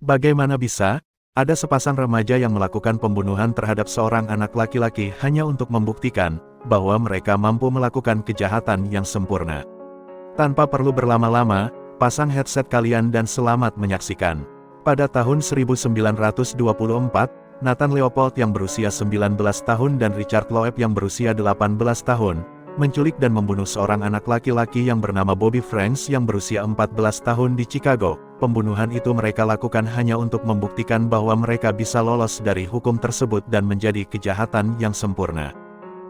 Bagaimana bisa? Ada sepasang remaja yang melakukan pembunuhan terhadap seorang anak laki-laki hanya untuk membuktikan bahwa mereka mampu melakukan kejahatan yang sempurna. Tanpa perlu berlama-lama, pasang headset kalian dan selamat menyaksikan. Pada tahun 1924, Nathan Leopold yang berusia 19 tahun dan Richard Loeb yang berusia 18 tahun, menculik dan membunuh seorang anak laki-laki yang bernama Bobby Franks yang berusia 14 tahun di Chicago. Pembunuhan itu mereka lakukan hanya untuk membuktikan bahwa mereka bisa lolos dari hukum tersebut dan menjadi kejahatan yang sempurna.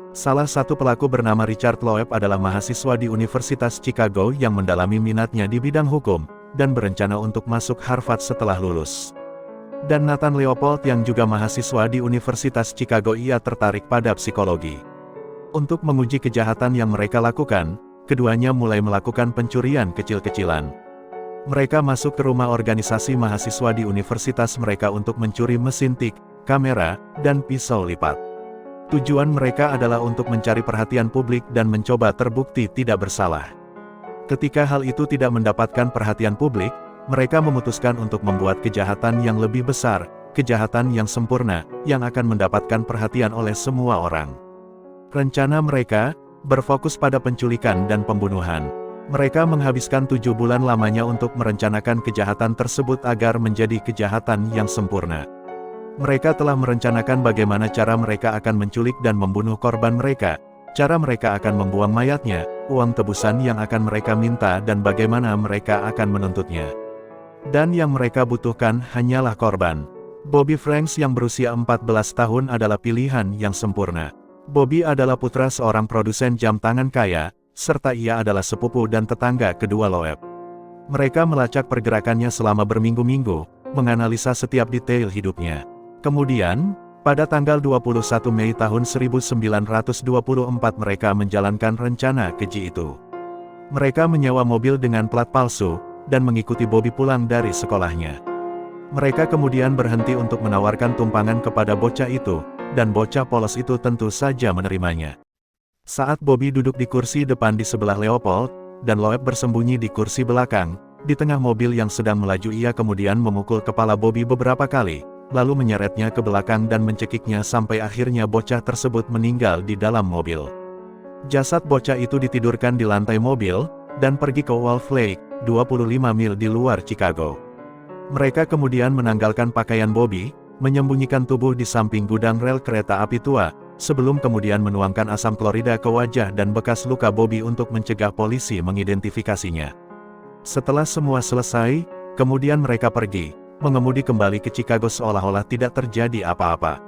Salah satu pelaku bernama Richard Loeb adalah mahasiswa di Universitas Chicago yang mendalami minatnya di bidang hukum, dan berencana untuk masuk Harvard setelah lulus. Dan Nathan Leopold yang juga mahasiswa di Universitas Chicago, ia tertarik pada psikologi. Untuk menguji kejahatan yang mereka lakukan, keduanya mulai melakukan pencurian kecil-kecilan. Mereka masuk ke rumah organisasi mahasiswa di universitas mereka untuk mencuri mesin tik, kamera, dan pisau lipat. Tujuan mereka adalah untuk mencari perhatian publik dan mencoba terbukti tidak bersalah. Ketika hal itu tidak mendapatkan perhatian publik, mereka memutuskan untuk membuat kejahatan yang lebih besar, kejahatan yang sempurna, yang akan mendapatkan perhatian oleh semua orang. Rencana mereka berfokus pada penculikan dan pembunuhan. Mereka menghabiskan 7 bulan lamanya untuk merencanakan kejahatan tersebut agar menjadi kejahatan yang sempurna. Mereka telah merencanakan bagaimana cara mereka akan menculik dan membunuh korban mereka, cara mereka akan membuang mayatnya, uang tebusan yang akan mereka minta dan bagaimana mereka akan menuntutnya. Dan yang mereka butuhkan hanyalah korban. Bobby Franks yang berusia 14 tahun adalah pilihan yang sempurna. Bobby adalah putra seorang produsen jam tangan kaya, serta ia adalah sepupu dan tetangga kedua Loeb. Mereka melacak pergerakannya selama berminggu-minggu, menganalisa setiap detail hidupnya. Kemudian, pada tanggal 21 Mei tahun 1924 mereka menjalankan rencana keji itu. Mereka menyewa mobil dengan plat palsu, dan mengikuti Bobby pulang dari sekolahnya. Mereka kemudian berhenti untuk menawarkan tumpangan kepada bocah itu, dan bocah polos itu tentu saja menerimanya. Saat Bobby duduk di kursi depan di sebelah Leopold, dan Loeb bersembunyi di kursi belakang, di tengah mobil yang sedang melaju ia kemudian memukul kepala Bobby beberapa kali, lalu menyeretnya ke belakang dan mencekiknya sampai akhirnya bocah tersebut meninggal di dalam mobil. Jasad bocah itu ditidurkan di lantai mobil, dan pergi ke Wolf Lake, 25 mil di luar Chicago. Mereka kemudian menanggalkan pakaian Bobby, menyembunyikan tubuh di samping gudang rel kereta api tua, sebelum kemudian menuangkan asam klorida ke wajah dan bekas luka Bobby untuk mencegah polisi mengidentifikasinya. Setelah semua selesai, kemudian mereka pergi, mengemudi kembali ke Chicago seolah-olah tidak terjadi apa-apa.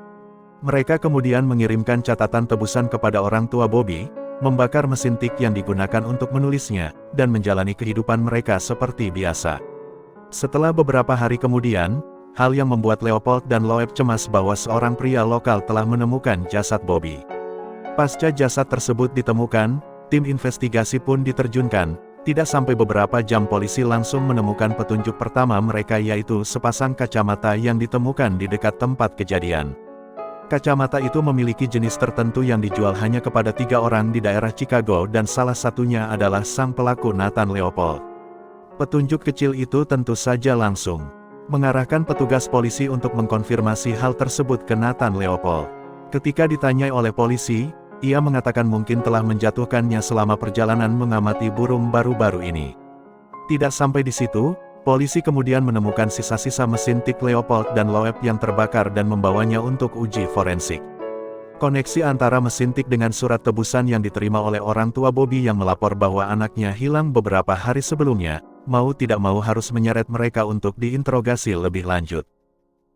Mereka kemudian mengirimkan catatan tebusan kepada orang tua Bobby, membakar mesin tik yang digunakan untuk menulisnya, dan menjalani kehidupan mereka seperti biasa. Setelah beberapa hari kemudian, hal yang membuat Leopold dan Loeb cemas bahwa seorang pria lokal telah menemukan jasad Bobby. Pasca jasad tersebut ditemukan, tim investigasi pun diterjunkan. Tidak sampai beberapa jam polisi langsung menemukan petunjuk pertama mereka yaitu sepasang kacamata yang ditemukan di dekat tempat kejadian. Kacamata itu memiliki jenis tertentu yang dijual hanya kepada 3 orang di daerah Chicago dan salah satunya adalah sang pelaku Nathan Leopold. Petunjuk kecil itu tentu saja langsung mengarahkan petugas polisi untuk mengkonfirmasi hal tersebut ke Nathan Leopold. Ketika ditanyai oleh polisi, ia mengatakan mungkin telah menjatuhkannya selama perjalanan mengamati burung baru-baru ini. Tidak sampai di situ, polisi kemudian menemukan sisa-sisa mesin tik Leopold dan Loeb yang terbakar dan membawanya untuk uji forensik. Koneksi antara mesin tik dengan surat tebusan yang diterima oleh orang tua Bobby yang melapor bahwa anaknya hilang beberapa hari sebelumnya, mau tidak mau harus menyeret mereka untuk diinterogasi lebih lanjut.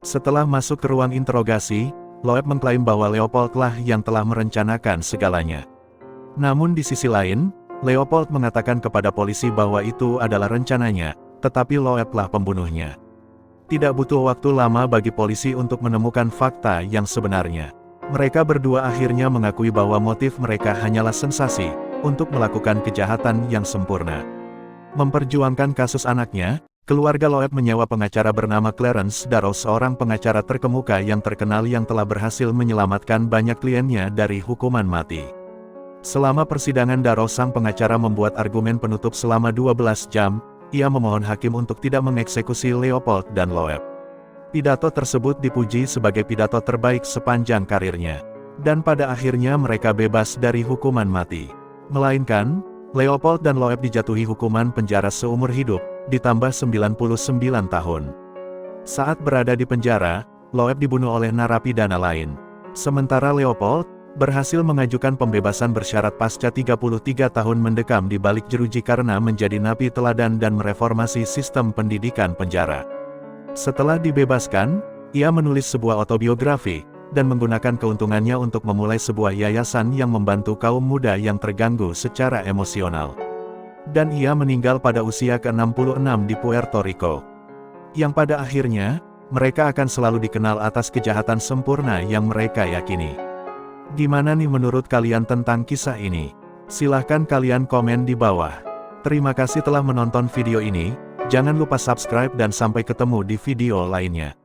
Setelah masuk ke ruang interogasi, Loeb mengklaim bahwa Leopold lah yang telah merencanakan segalanya. Namun di sisi lain, Leopold mengatakan kepada polisi bahwa itu adalah rencananya, tetapi Loeb lah pembunuhnya. Tidak butuh waktu lama bagi polisi untuk menemukan fakta yang sebenarnya. Mereka berdua akhirnya mengakui bahwa motif mereka hanyalah sensasi, untuk melakukan kejahatan yang sempurna. Memperjuangkan kasus anaknya, keluarga Loeb menyewa pengacara bernama Clarence Darrow, seorang pengacara terkemuka yang terkenal yang telah berhasil menyelamatkan banyak kliennya dari hukuman mati. Selama persidangan Darrow sang pengacara membuat argumen penutup selama 12 jam, ia memohon hakim untuk tidak mengeksekusi Leopold dan Loeb. Pidato tersebut dipuji sebagai pidato terbaik sepanjang karirnya. Dan pada akhirnya mereka bebas dari hukuman mati. Melainkan, Leopold dan Loeb dijatuhi hukuman penjara seumur hidup, ditambah 99 tahun. Saat berada di penjara, Loeb dibunuh oleh narapidana lain. Sementara Leopold berhasil mengajukan pembebasan bersyarat pasca 33 tahun mendekam di balik jeruji karena menjadi napi teladan dan mereformasi sistem pendidikan penjara. Setelah dibebaskan, ia menulis sebuah autobiografi, dan menggunakan keuntungannya untuk memulai sebuah yayasan yang membantu kaum muda yang terganggu secara emosional. Dan ia meninggal pada usia ke-66 di Puerto Rico. Yang pada akhirnya, mereka akan selalu dikenal atas kejahatan sempurna yang mereka yakini. Gimana nih menurut kalian tentang kisah ini? Silahkan kalian komen di bawah. Terima kasih telah menonton video ini. Jangan lupa subscribe dan sampai ketemu di video lainnya.